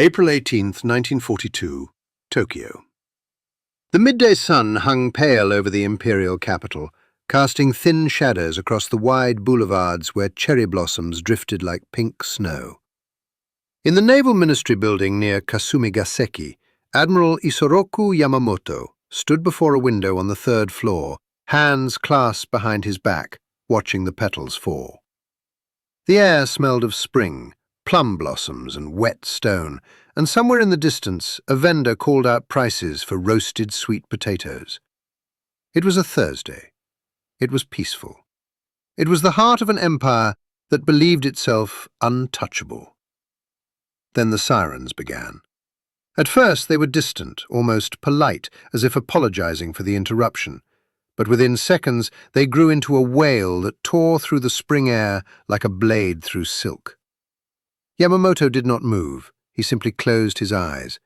April 18, 1942, Tokyo. The midday sun hung pale over the imperial capital, casting thin shadows across the wide boulevards where cherry blossoms drifted like pink snow. In the Naval Ministry building near Kasumigaseki, Admiral Isoroku Yamamoto stood before a window on the third floor, hands clasped behind his back, watching the petals fall. The air smelled of spring, plum blossoms and wet stone, and somewhere in the distance a vendor called out prices for roasted sweet potatoes. It was a Thursday. It was peaceful. It was the heart of an empire that believed itself untouchable. Then the sirens began. At first they were distant, almost polite, as if apologizing for the interruption, but within seconds they grew into a wail that tore through the spring air like a blade through silk. Yamamoto did not move. He simply closed his eyes.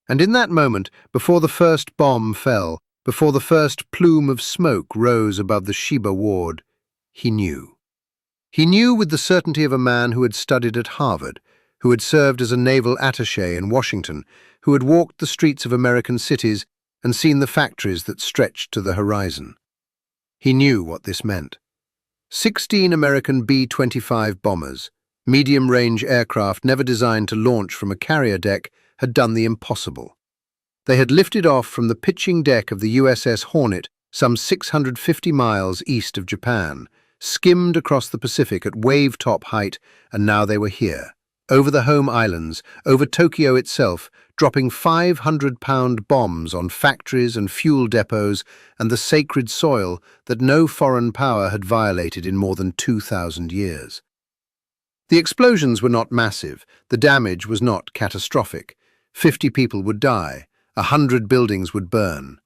And in that moment, before the first bomb fell, before the first plume of smoke rose above the Shiba ward, he knew. He knew with the certainty of a man who had studied at Harvard, who had served as a naval attaché in Washington, who had walked the streets of American cities and seen the factories that stretched to the horizon. He knew what this meant. 16 American B-25 bombers, medium-range aircraft never designed to launch from a carrier deck, had done the impossible. They had lifted off from the pitching deck of the USS Hornet some 650 miles east of Japan, skimmed across the Pacific at wave-top height, and now they were here, over the home islands, over Tokyo itself, dropping 500-pound bombs on factories and fuel depots and the sacred soil that no foreign power had violated in more than 2,000 years. The explosions were not massive, the damage was not catastrophic. 50 people would die, 100 buildings would burn.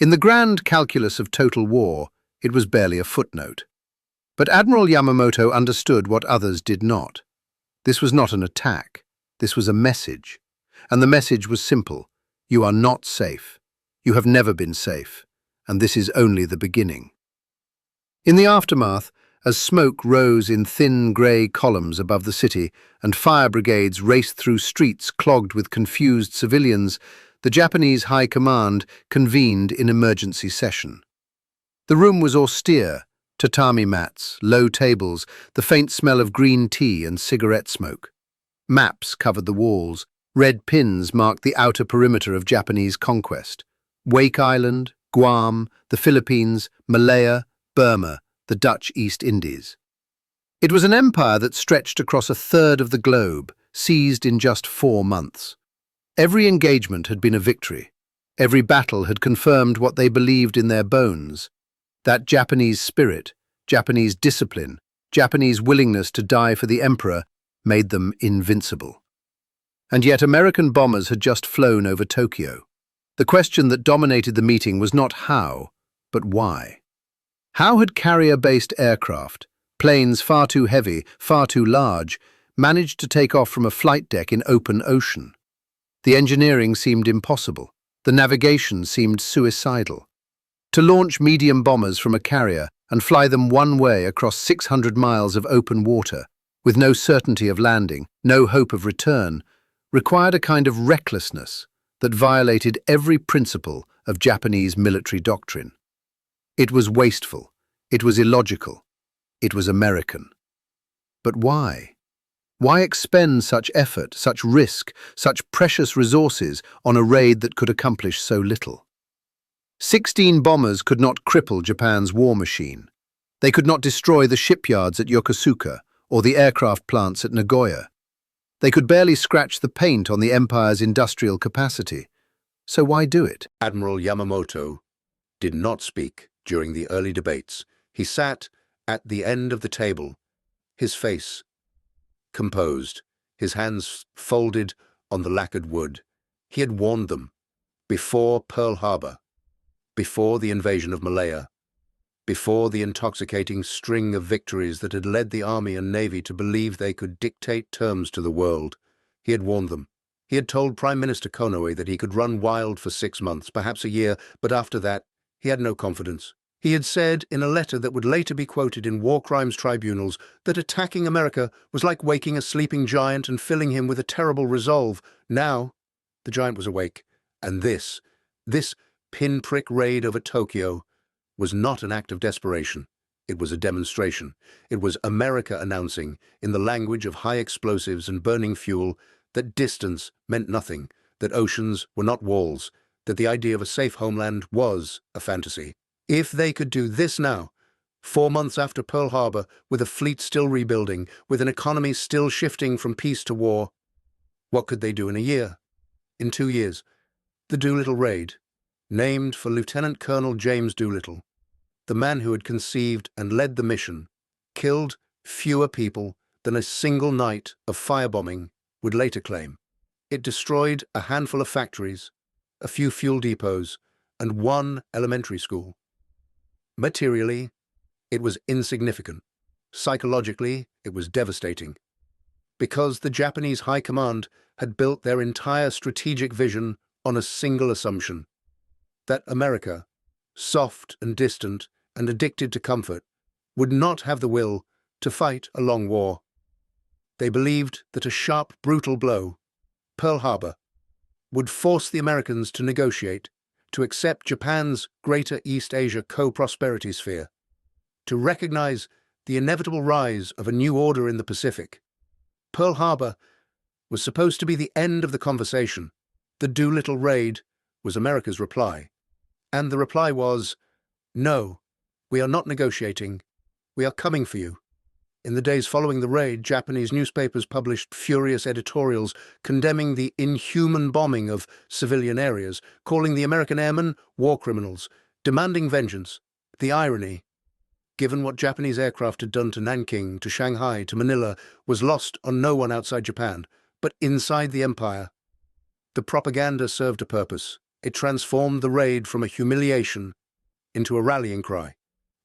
In the grand calculus of total war, it was barely a footnote. But Admiral Yamamoto understood what others did not. This was not an attack, this was a message. And the message was simple: you are not safe. You have never been safe, and this is only the beginning. In the aftermath, as smoke rose in thin grey columns above the city and fire brigades raced through streets clogged with confused civilians, the Japanese High Command convened in emergency session. The room was austere, tatami mats, low tables, the faint smell of green tea and cigarette smoke. Maps covered the walls, red pins marked the outer perimeter of Japanese conquest. Wake Island, Guam, the Philippines, Malaya, Burma, the Dutch East Indies. It was an empire that stretched across a third of the globe, seized in just 4 months. Every engagement had been a victory. Every battle had confirmed what they believed in their bones. That Japanese spirit, Japanese discipline, Japanese willingness to die for the emperor made them invincible. And yet American bombers had just flown over Tokyo. The question that dominated the meeting was not how, but why. How had carrier-based aircraft, planes far too heavy, far too large, managed to take off from a flight deck in open ocean? The engineering seemed impossible. The navigation seemed suicidal. To launch medium bombers from a carrier and fly them one way across 600 miles of open water, with no certainty of landing, no hope of return, required a kind of recklessness that violated every principle of Japanese military doctrine. It was wasteful, it was illogical, it was American. But why? Why expend such effort, such risk, such precious resources on a raid that could accomplish so little? 16 bombers could not cripple Japan's war machine. They could not destroy the shipyards at Yokosuka or the aircraft plants at Nagoya. They could barely scratch the paint on the empire's industrial capacity. So why do it? Admiral Yamamoto did not speak during the early debates. He sat at the end of the table, his face composed, his hands folded on the lacquered wood. He had warned them before Pearl Harbor, before the invasion of Malaya, before the intoxicating string of victories that had led the Army and Navy to believe they could dictate terms to the world. He had warned them. He had told Prime Minister Konoe that he could run wild for 6 months, perhaps a year, but after that, he had no confidence. He had said in a letter that would later be quoted in war crimes tribunals that attacking America was like waking a sleeping giant and filling him with a terrible resolve. Now, the giant was awake, and this pinprick raid over Tokyo was not an act of desperation. It was a demonstration. It was America announcing, in the language of high explosives and burning fuel, that distance meant nothing, that oceans were not walls, that the idea of a safe homeland was a fantasy. If they could do this now, 4 months after Pearl Harbor, with a fleet still rebuilding, with an economy still shifting from peace to war, what could they do in a year? In 2 years? The Doolittle raid, named for Lieutenant Colonel James Doolittle, the man who had conceived and led the mission, killed fewer people than a single night of firebombing would later claim. It destroyed a handful of factories, a few fuel depots, and one elementary school. Materially, it was insignificant. Psychologically, it was devastating. Because the Japanese High Command had built their entire strategic vision on a single assumption: that America, soft and distant and addicted to comfort, would not have the will to fight a long war. They believed that a sharp, brutal blow, Pearl Harbor, would force the Americans to negotiate, to accept Japan's Greater East Asia co-prosperity sphere, to recognize the inevitable rise of a new order in the Pacific. Pearl Harbor was supposed to be the end of the conversation. The Doolittle raid was America's reply. And the reply was, no, we are not negotiating. We are coming for you. In the days following the raid, Japanese newspapers published furious editorials condemning the inhuman bombing of civilian areas, calling the American airmen war criminals, demanding vengeance. The irony, given what Japanese aircraft had done to Nanking, to Shanghai, to Manila, was lost on no one outside Japan, but inside the empire. The propaganda served a purpose. It transformed the raid from a humiliation into a rallying cry.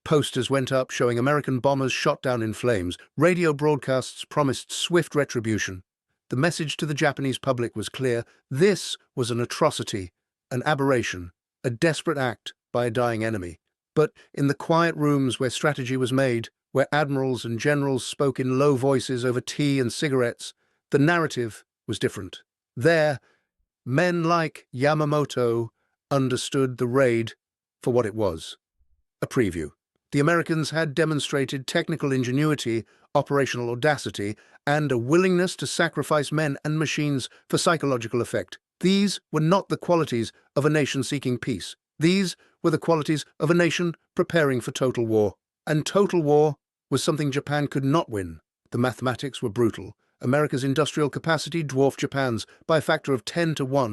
Posters went up showing American bombers shot down in flames. Radio broadcasts promised swift retribution. The message to the Japanese public was clear. This was an atrocity, an aberration, a desperate act by a dying enemy. But in the quiet rooms where strategy was made, where admirals and generals spoke in low voices over tea and cigarettes, the narrative was different. There, men like Yamamoto understood the raid for what it was: a preview. The Americans had demonstrated technical ingenuity, operational audacity, and a willingness to sacrifice men and machines for psychological effect. These were not the qualities of a nation seeking peace. These were the qualities of a nation preparing for total war. And total war was something Japan could not win. The mathematics were brutal. America's industrial capacity dwarfed Japan's by a factor of 10 to 1.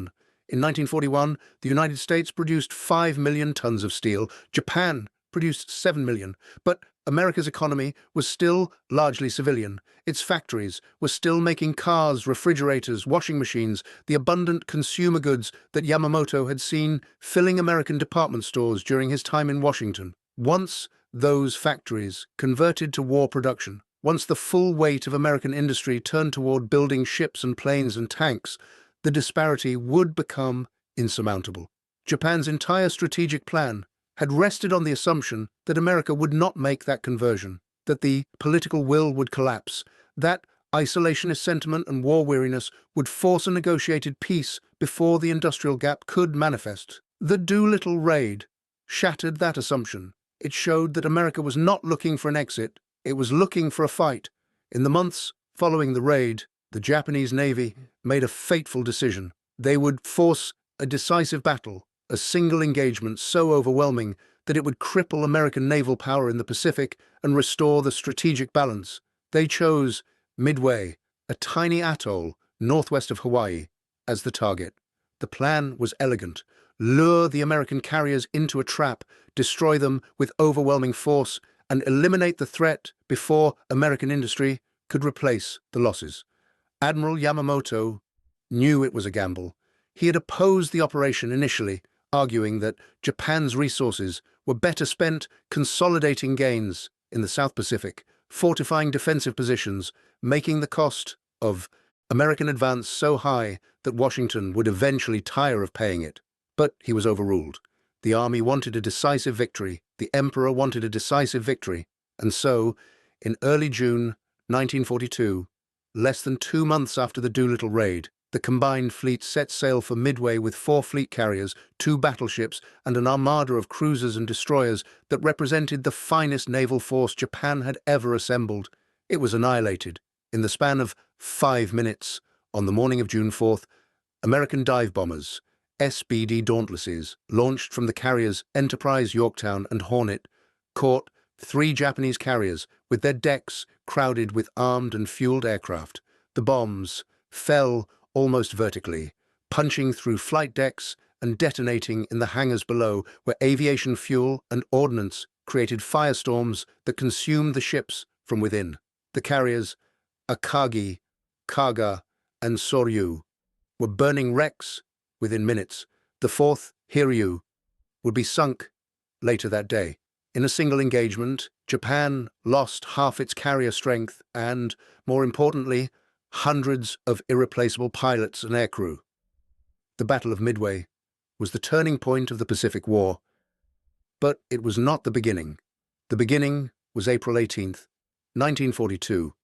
In 1941, the United States produced 5 million tons of steel. Japan produced 7 million. But America's economy was still largely civilian. Its factories were still making cars, refrigerators, washing machines, the abundant consumer goods that Yamamoto had seen filling American department stores during his time in Washington. Once those factories converted to war production, once the full weight of American industry turned toward building ships and planes and tanks, the disparity would become insurmountable. Japan's entire strategic plan had rested on the assumption that America would not make that conversion, that the political will would collapse, that isolationist sentiment and war weariness would force a negotiated peace before the industrial gap could manifest. The Doolittle raid shattered that assumption. It showed that America was not looking for an exit, it was looking for a fight. In the months following the raid, the Japanese Navy made a fateful decision. They would force a decisive battle, a single engagement so overwhelming that it would cripple American naval power in the Pacific and restore the strategic balance. They chose Midway, a tiny atoll northwest of Hawaii, as the target. The plan was elegant: lure the American carriers into a trap, destroy them with overwhelming force, and eliminate the threat before American industry could replace the losses. Admiral Yamamoto knew it was a gamble. He had opposed the operation initially, arguing that Japan's resources were better spent consolidating gains in the South Pacific, fortifying defensive positions, making the cost of American advance so high that Washington would eventually tire of paying it. But he was overruled. The army wanted a decisive victory. The emperor wanted a decisive victory. And so, in early June 1942, less than 2 months after the Doolittle raid, the combined fleet set sail for Midway with 4 fleet carriers, 2 battleships, and an armada of cruisers and destroyers that represented the finest naval force Japan had ever assembled. It was annihilated. In the span of 5 minutes, on the morning of June 4th, American dive bombers, SBD Dauntlesses, launched from the carriers Enterprise, Yorktown, and Hornet, caught 3 Japanese carriers with their decks crowded with armed and fueled aircraft. The bombs fell almost vertically, punching through flight decks and detonating in the hangars below, where aviation fuel and ordnance created firestorms that consumed the ships from within. The carriers Akagi, Kaga, and Soryu were burning wrecks within minutes. The 4th, Hiryu, would be sunk later that day. In a single engagement, Japan lost half its carrier strength and, more importantly, hundreds of irreplaceable pilots and aircrew. The Battle of Midway was the turning point of the Pacific War, but it was not the beginning. The beginning was April 18th, 1942,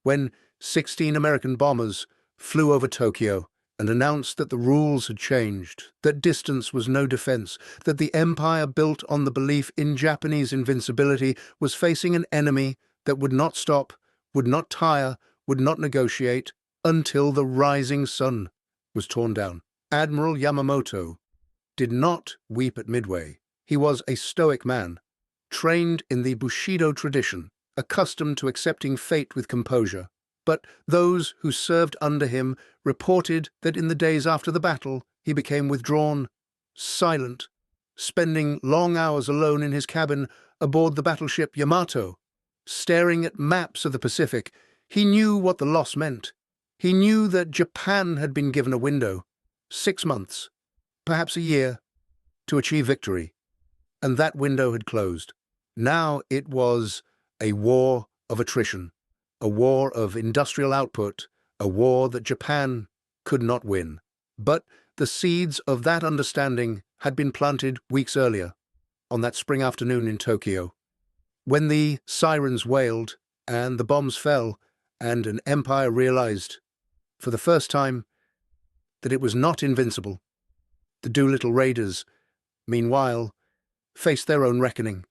when 16 American bombers flew over Tokyo and announced that the rules had changed, that distance was no defense, that the empire built on the belief in Japanese invincibility was facing an enemy that would not stop, would not tire, would not negotiate until the rising sun was torn down. Admiral Yamamoto did not weep at Midway. He was a stoic man, trained in the Bushido tradition, accustomed to accepting fate with composure. But those who served under him reported that in the days after the battle he became withdrawn, silent, spending long hours alone in his cabin aboard the battleship Yamato, staring at maps of the Pacific. He knew what the loss meant. He knew that Japan had been given a window, 6 months, perhaps a year, to achieve victory, and that window had closed. Now it was a war of attrition, a war of industrial output, a war that Japan could not win. But the seeds of that understanding had been planted weeks earlier, on that spring afternoon in Tokyo, when the sirens wailed and the bombs fell, and an empire realized, for the first time, that it was not invincible. The Doolittle raiders, meanwhile, faced their own reckoning.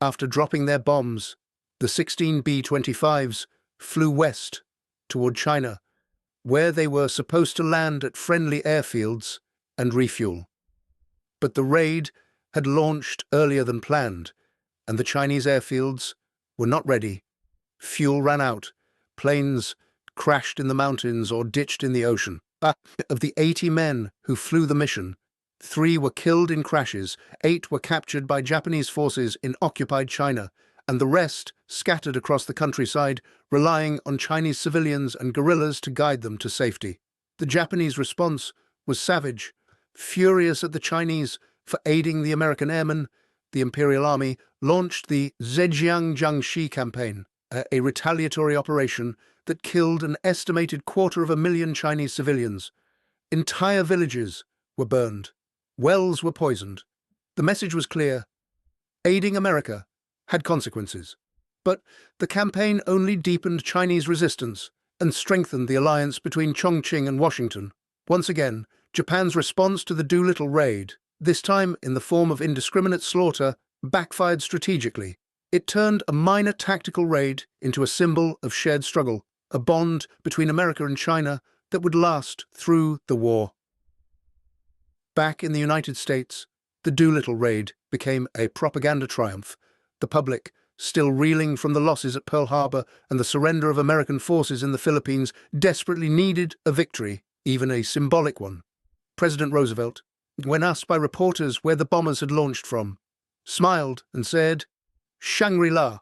After dropping their bombs, the 16 B-25s flew west toward China, where they were supposed to land at friendly airfields and refuel. But the raid had launched earlier than planned, and the Chinese airfields were not ready. Fuel ran out, planes crashed in the mountains or ditched in the ocean. Of the 80 men who flew the mission, 3 were killed in crashes, 8 were captured by Japanese forces in occupied China, and the rest scattered across the countryside, relying on Chinese civilians and guerrillas to guide them to safety. The Japanese response was savage. Furious at the Chinese for aiding the American airmen, the Imperial Army launched the Zhejiang Jiangxi campaign, a retaliatory operation that killed an estimated 250,000 Chinese civilians. Entire villages were burned. Wells were poisoned. The message was clear. Aiding America had consequences. But the campaign only deepened Chinese resistance and strengthened the alliance between Chongqing and Washington. Once again, Japan's response to the Doolittle raid, this time in the form of indiscriminate slaughter, backfired strategically. It turned a minor tactical raid into a symbol of shared struggle, a bond between America and China that would last through the war. Back in the United States, the Doolittle raid became a propaganda triumph. The public, still reeling from the losses at Pearl Harbor and the surrender of American forces in the Philippines, desperately needed a victory, even a symbolic one. President Roosevelt, when asked by reporters where the bombers had launched from, smiled and said, "Shangri-La,"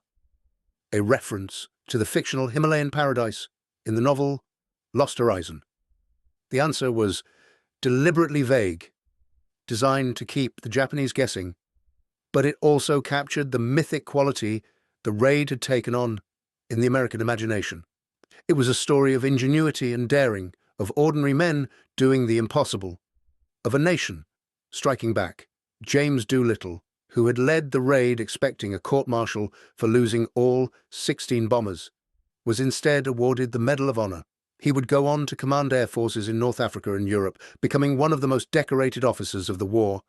a reference to the fictional Himalayan paradise in the novel Lost Horizon. The answer was deliberately vague, designed to keep the Japanese guessing, but it also captured the mythic quality the raid had taken on in the American imagination. It was a story of ingenuity and daring, of ordinary men doing the impossible, of a nation striking back. James Doolittle, who had led the raid expecting a court-martial for losing all 16 bombers, was instead awarded the Medal of Honor. He would go on to command air forces in North Africa and Europe, becoming one of the most decorated officers of the war.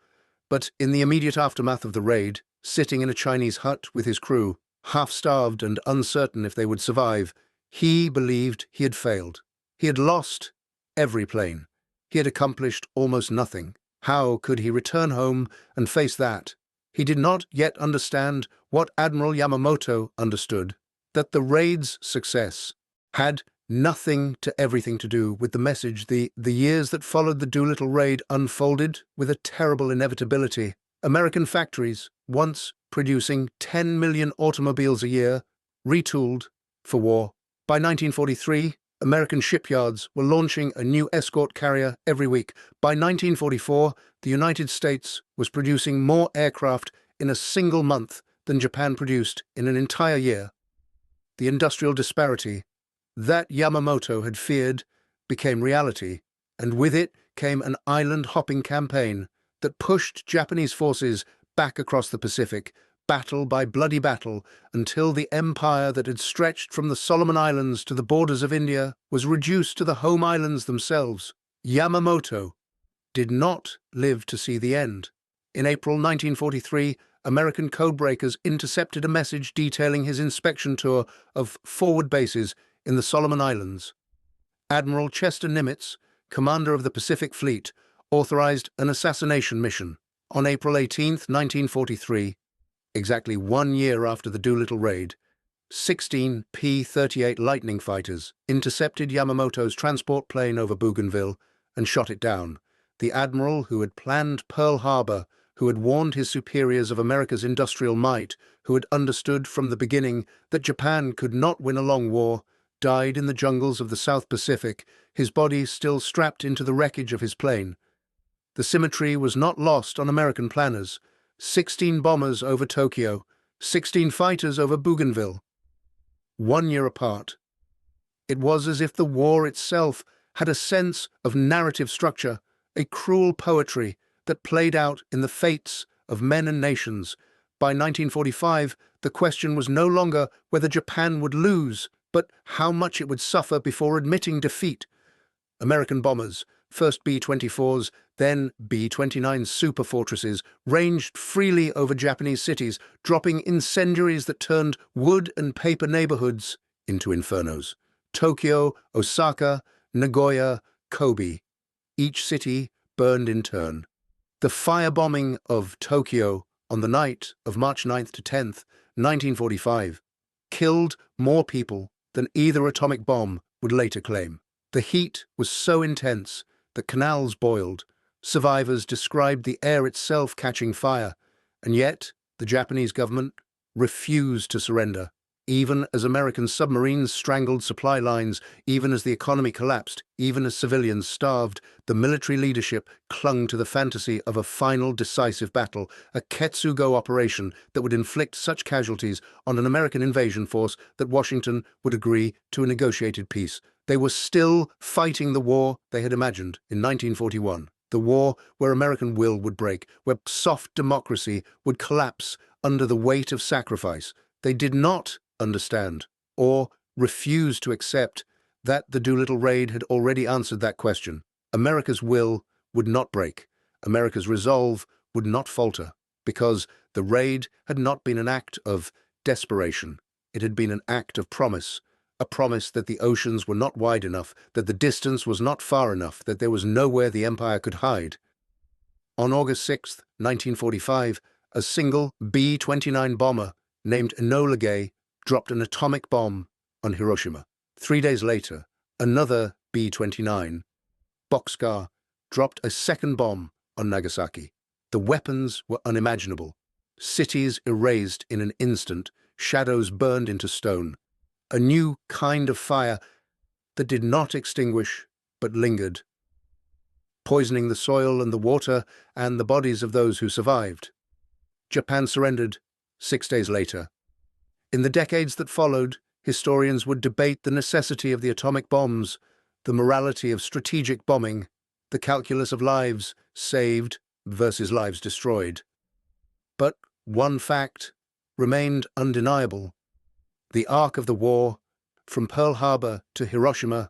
But in the immediate aftermath of the raid, sitting in a Chinese hut with his crew, half-starved and uncertain if they would survive, he believed he had failed. He had lost every plane. He had accomplished almost nothing. How could he return home and face that? He did not yet understand what Admiral Yamamoto understood, that the raid's success had nothing to everything to do with the message. The years that followed the Doolittle raid unfolded with a terrible inevitability. American factories, once producing 10 million automobiles a year, retooled for war. By 1943, American shipyards were launching a new escort carrier every week. By 1944, the United States was producing more aircraft in a single month than Japan produced in an entire year. The industrial disparity that Yamamoto had feared became reality, and with it came an island-hopping campaign that pushed Japanese forces back across the Pacific, battle by bloody battle, until the empire that had stretched from the Solomon Islands to the borders of India was reduced to the home islands themselves. Yamamoto did not live to see the end. In April 1943, American codebreakers intercepted a message detailing his inspection tour of forward bases in the Solomon Islands. Admiral Chester Nimitz, commander of the Pacific Fleet, authorized an assassination mission. On April 18, 1943, exactly 1 year after the Doolittle raid, 16 P-38 Lightning fighters intercepted Yamamoto's transport plane over Bougainville and shot it down. The admiral who had planned Pearl Harbor, who had warned his superiors of America's industrial might, who had understood from the beginning that Japan could not win a long war, died in the jungles of the South Pacific, his body still strapped into the wreckage of his plane. The symmetry was not lost on American planners. 16 bombers over Tokyo, 16 fighters over Bougainville. 1 year apart. It was as if the war itself had a sense of narrative structure, a cruel poetry that played out in the fates of men and nations. By 1945, the question was no longer whether Japan would lose, but how much it would suffer before admitting defeat. American bombers, first B-24s, then B-29 superfortresses, ranged freely over Japanese cities, dropping incendiaries that turned wood and paper neighborhoods into infernos. Tokyo, Osaka, Nagoya, Kobe. Each city burned in turn. The firebombing of Tokyo on the night of March 9th to 10th, 1945, killed more people than either atomic bomb would later claim. The heat was so intense that canals boiled. Survivors described the air itself catching fire, and yet the Japanese government refused to surrender. Even as American submarines strangled supply lines, even as the economy collapsed, even as civilians starved, the military leadership clung to the fantasy of a final decisive battle, a Ketsugo operation that would inflict such casualties on an American invasion force that Washington would agree to a negotiated peace. They were still fighting the war they had imagined in 1941, the war where American will would break, where soft democracy would collapse under the weight of sacrifice. They did not understand or refuse to accept that the Doolittle raid had already answered that question. America's will would not break. America's resolve would not falter, because the raid had not been an act of desperation. It had been an act of promise, a promise that the oceans were not wide enough, that the distance was not far enough, that there was nowhere the empire could hide. On August 6, 1945, a single B-29 bomber named Enola Gay dropped an atomic bomb on Hiroshima. 3 days later, another B-29, Bockscar, dropped a second bomb on Nagasaki. The weapons were unimaginable. Cities erased in an instant, shadows burned into stone. A new kind of fire that did not extinguish, but lingered, poisoning the soil and the water and the bodies of those who survived. Japan surrendered 6 days later. In the decades that followed, historians would debate the necessity of the atomic bombs, the morality of strategic bombing, the calculus of lives saved versus lives destroyed. But one fact remained undeniable. The arc of the war, from Pearl Harbor to Hiroshima,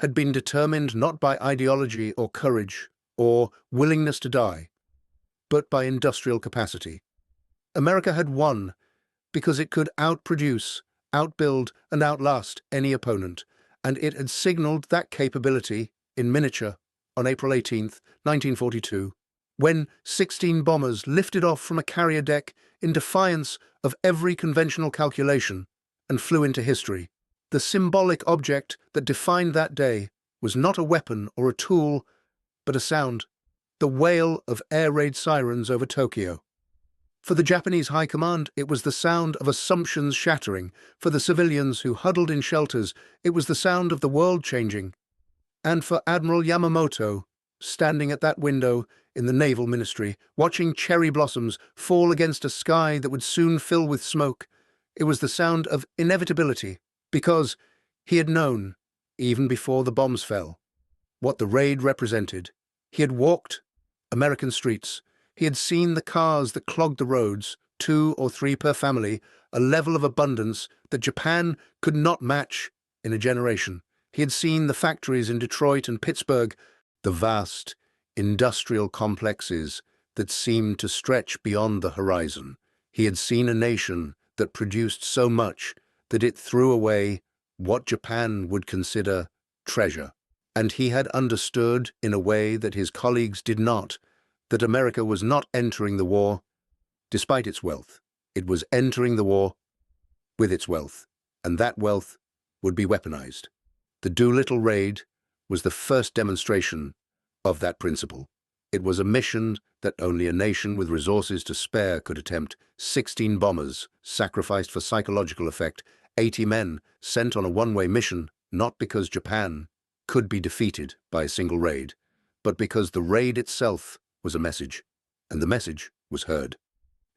had been determined not by ideology or courage or willingness to die, but by industrial capacity. America had won because it could outproduce, outbuild, and outlast any opponent, and it had signaled that capability in miniature on April 18th, 1942, when 16 bombers lifted off from a carrier deck in defiance of every conventional calculation and flew into history. The symbolic object that defined that day was not a weapon or a tool, but a sound, the wail of air raid sirens over Tokyo. For the Japanese High Command, it was the sound of assumptions shattering. For the civilians who huddled in shelters, it was the sound of the world changing. And for Admiral Yamamoto, standing at that window in the Naval Ministry, watching cherry blossoms fall against a sky that would soon fill with smoke, it was the sound of inevitability, because he had known, even before the bombs fell, what the raid represented. He had walked American streets. He had seen the cars that clogged the roads, 2 or 3 per family, a level of abundance that Japan could not match in a generation. He had seen the factories in Detroit and Pittsburgh, the vast industrial complexes that seemed to stretch beyond the horizon. He had seen a nation that produced so much that it threw away what Japan would consider treasure. And he had understood, in a way that his colleagues did not, that America was not entering the war despite its wealth. It was entering the war with its wealth, and that wealth would be weaponized. The Doolittle raid was the first demonstration of that principle. It was a mission that only a nation with resources to spare could attempt. 16 bombers sacrificed for psychological effect, 80 men sent on a one-way mission, not because Japan could be defeated by a single raid, but because the raid itself was a message, and the message was heard.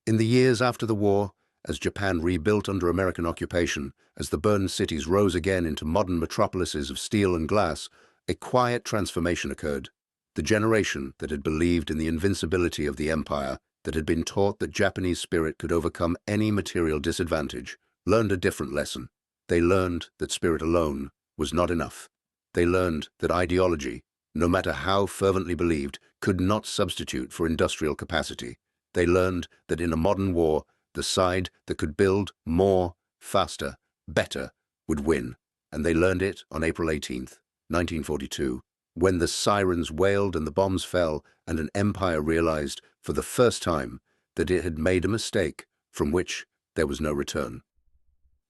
In the years after the war, as Japan rebuilt under American occupation, as the burned cities rose again into modern metropolises of steel and glass, a quiet transformation occurred. The generation that had believed in the invincibility of the empire, that had been taught that Japanese spirit could overcome any material disadvantage, learned a different lesson. They learned that spirit alone was not enough. They learned that ideology, no matter how fervently believed, could not substitute for industrial capacity. They learned that in a modern war, the side that could build more, faster, better, would win. And they learned it on April 18th, 1942, when the sirens wailed and the bombs fell, and an empire realized for the first time that it had made a mistake from which there was no return.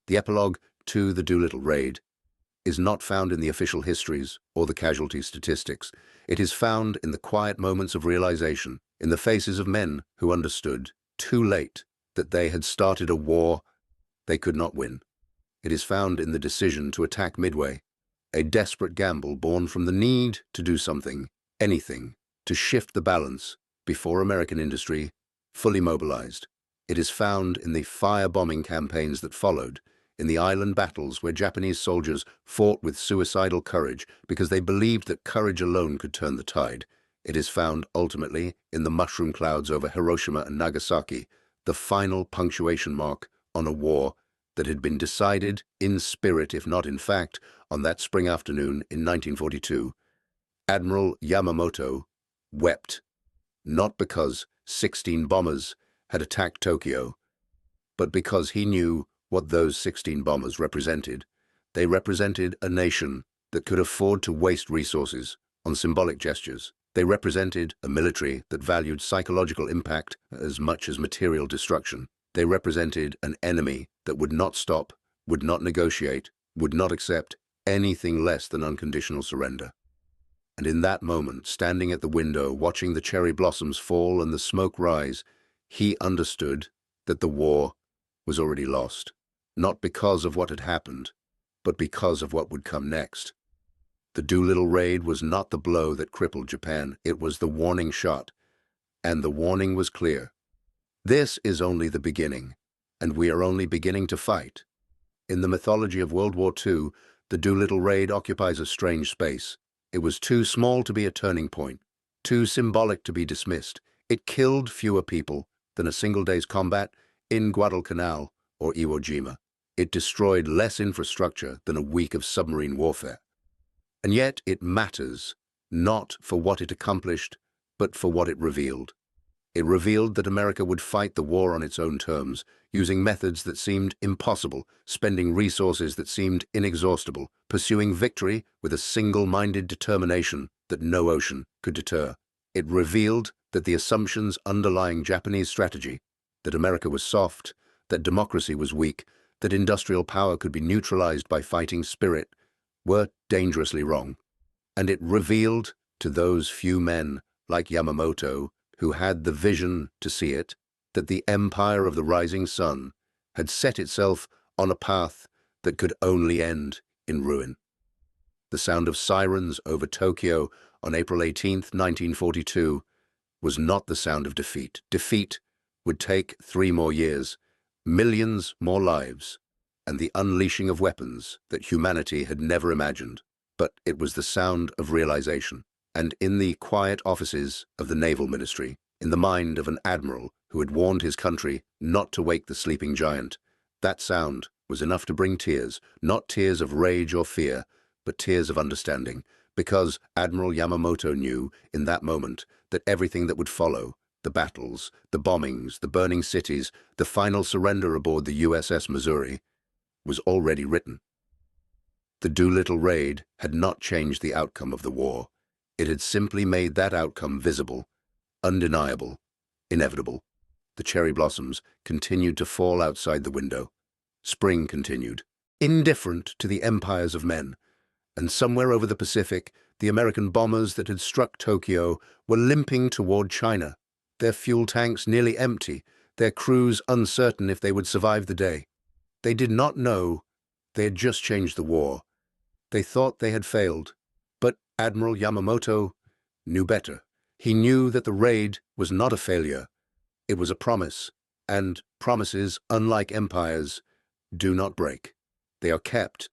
The epilogue to the Doolittle raid is not found in the official histories or the casualty statistics. It is found in the quiet moments of realization, in the faces of men who understood, too late, that they had started a war they could not win. It is found in the decision to attack Midway, a desperate gamble born from the need to do something, anything, to shift the balance before American industry fully mobilized. It is found in the firebombing campaigns that followed, in the island battles where Japanese soldiers fought with suicidal courage because they believed that courage alone could turn the tide. It is found, ultimately, in the mushroom clouds over Hiroshima and Nagasaki, the final punctuation mark on a war that had been decided in spirit, if not in fact, on that spring afternoon in 1942. Admiral Yamamoto wept, not because 16 bombers had attacked Tokyo, but because he knew what those 16 bombers represented. They represented a nation that could afford to waste resources on symbolic gestures. They represented a military that valued psychological impact as much as material destruction. They represented an enemy that would not stop, would not negotiate, would not accept anything less than unconditional surrender. And in that moment, standing at the window, watching the cherry blossoms fall and the smoke rise, he understood that the war was already lost. Not because of what had happened, but because of what would come next. The Doolittle raid was not the blow that crippled Japan. It was the warning shot, and the warning was clear. This is only the beginning, and we are only beginning to fight. In the mythology of World War II, the Doolittle raid occupies a strange space. It was too small to be a turning point, too symbolic to be dismissed. It killed fewer people than a single day's combat in Guadalcanal or Iwo Jima. It destroyed less infrastructure than a week of submarine warfare. And yet it matters, not for what it accomplished, but for what it revealed. It revealed that America would fight the war on its own terms, using methods that seemed impossible, spending resources that seemed inexhaustible, pursuing victory with a single-minded determination that no ocean could deter. It revealed that the assumptions underlying Japanese strategy, that America was soft, that democracy was weak, that industrial power could be neutralized by fighting spirit, were dangerously wrong. And it revealed to those few men, like Yamamoto, who had the vision to see it, that the empire of the rising sun had set itself on a path that could only end in ruin. The sound of sirens over Tokyo on April 18, 1942, was not the sound of defeat. Defeat would take 3 more years, millions more lives, and the unleashing of weapons that humanity had never imagined. But it was the sound of realization. And in the quiet offices of the Naval Ministry, in the mind of an admiral who had warned his country not to wake the sleeping giant, that sound was enough to bring tears, not tears of rage or fear, but tears of understanding, because Admiral Yamamoto knew in that moment that everything that would follow, the battles, the bombings, the burning cities, the final surrender aboard the USS Missouri, was already written. The Doolittle raid had not changed the outcome of the war. It had simply made that outcome visible, undeniable, inevitable. The cherry blossoms continued to fall outside the window. Spring continued, indifferent to the empires of men. And somewhere over the Pacific, the American bombers that had struck Tokyo were limping toward China, their fuel tanks nearly empty, their crews uncertain if they would survive the day. They did not know they had just changed the war. They thought they had failed. But Admiral Yamamoto knew better. He knew that the raid was not a failure. It was a promise, and promises, unlike empires, do not break. They are kept